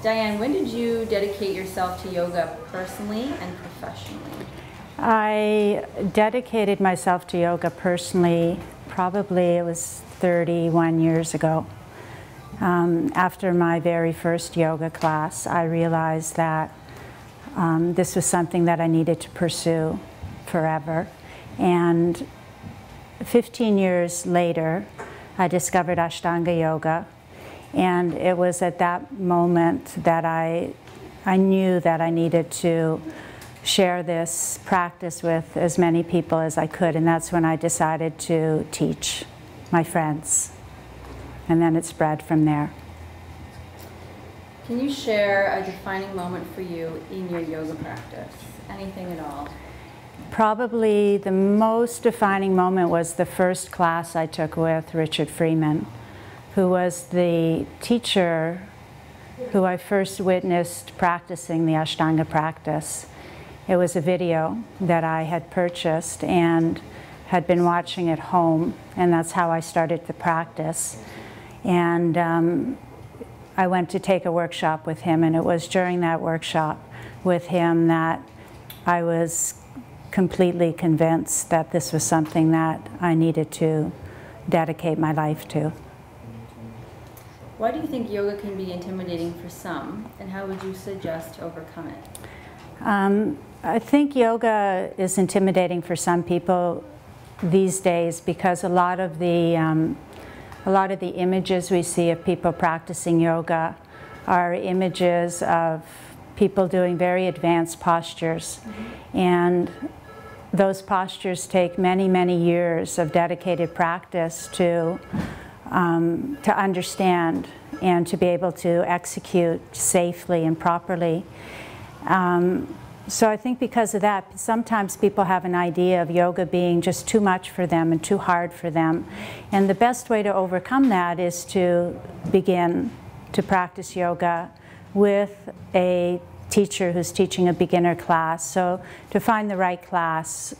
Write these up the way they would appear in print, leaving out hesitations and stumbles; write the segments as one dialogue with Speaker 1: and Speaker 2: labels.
Speaker 1: Diane, when did you dedicate yourself to yoga personally and professionally?
Speaker 2: I dedicated myself to yoga personally, probably it was 31 years ago. After my very first yoga class, I realized that this was something that I needed to pursue forever. And 15 years later, I discovered Ashtanga yoga. And it was at that moment that I knew that I needed to share this practice with as many people as I could. And that's when I decided to teach my friends. And then it spread from there.
Speaker 1: Can you share a defining moment for you in your yoga practice? Anything at all?
Speaker 2: Probably the most defining moment was the first class I took with Richard Freeman, who was the teacher who I first witnessed practicing the Ashtanga practice. It was a video that I had purchased and had been watching at home, and that's how I started the practice. And I went to take a workshop with him, and it was during that workshop with him that I was completely convinced that this was something that I needed to dedicate my life to.
Speaker 1: Why do you think yoga can be intimidating for some, and how would you suggest to overcome it?
Speaker 2: I think yoga is intimidating for some people these days because a lot of the images we see of people practicing yoga are images of people doing very advanced postures. And those postures take many, many years of dedicated practice to understand and to be able to execute safely and properly. So I think because of that, sometimes people have an idea of yoga being just too much for them and too hard for them. And the best way to overcome that is to begin to practice yoga with a teacher who's teaching a beginner class. So to find the right class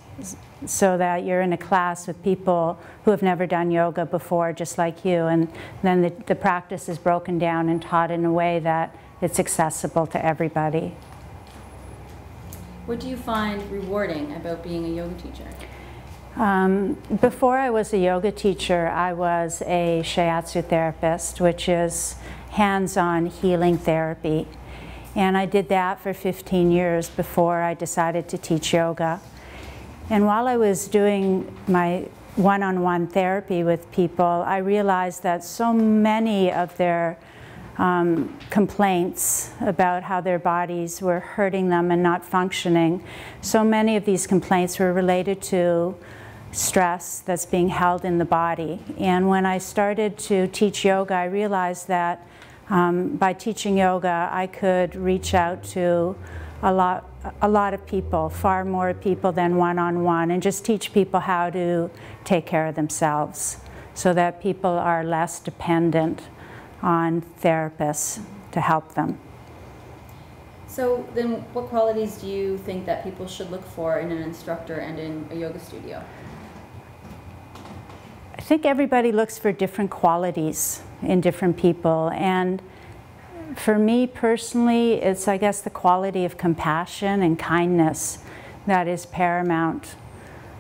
Speaker 2: so that you're in a class with people who have never done yoga before, just like you, and then the practice is broken down and taught in a way that it's accessible to everybody.
Speaker 1: What do you find rewarding about being a yoga teacher?
Speaker 2: Before I was a yoga teacher, I was a shiatsu therapist, which is hands-on healing therapy. And I did that for 15 years before I decided to teach yoga. And while I was doing my one-on-one therapy with people, I realized that so many of their complaints about how their bodies were hurting them and not functioning, so many of these complaints were related to stress that's being held in the body. And when I started to teach yoga, I realized that by teaching yoga, I could reach out to a lot of people, far more people than one-on-one, and just teach people how to take care of themselves so that people are less dependent on therapists to help them.
Speaker 1: So then what qualities do you think that people should look for in an instructor and in a yoga studio?
Speaker 2: I think everybody looks for different qualities in different people, and for me personally, it's, I guess, the quality of compassion and kindness that is paramount.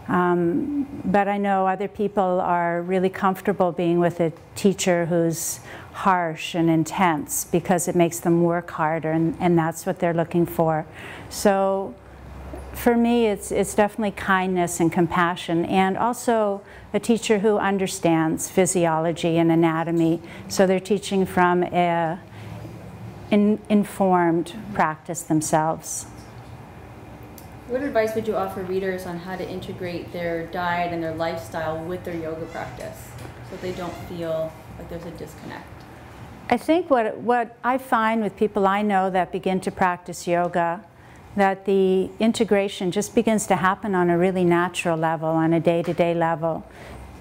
Speaker 2: But I know other people are really comfortable being with a teacher who's harsh and intense because it makes them work harder, and that's what they're looking for. So for me, it's definitely kindness and compassion, and also a teacher who understands physiology and anatomy, so they're teaching from an informed practice themselves.
Speaker 1: What advice would you offer readers on how to integrate their diet and their lifestyle with their yoga practice so they don't feel like there's a disconnect?
Speaker 2: I think what I find with people I know that begin to practice yoga, that the integration just begins to happen on a really natural level, on a day-to-day level.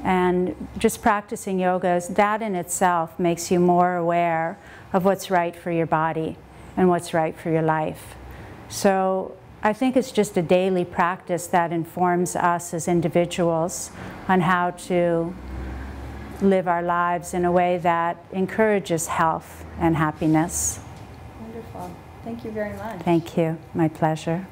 Speaker 2: And just practicing yoga, that in itself makes you more aware of what's right for your body and what's right for your life. So I think it's just a daily practice that informs us as individuals on how to live our lives in a way that encourages health and happiness.
Speaker 1: Wonderful. Wonderful. Thank you very much.
Speaker 2: Thank you. My pleasure.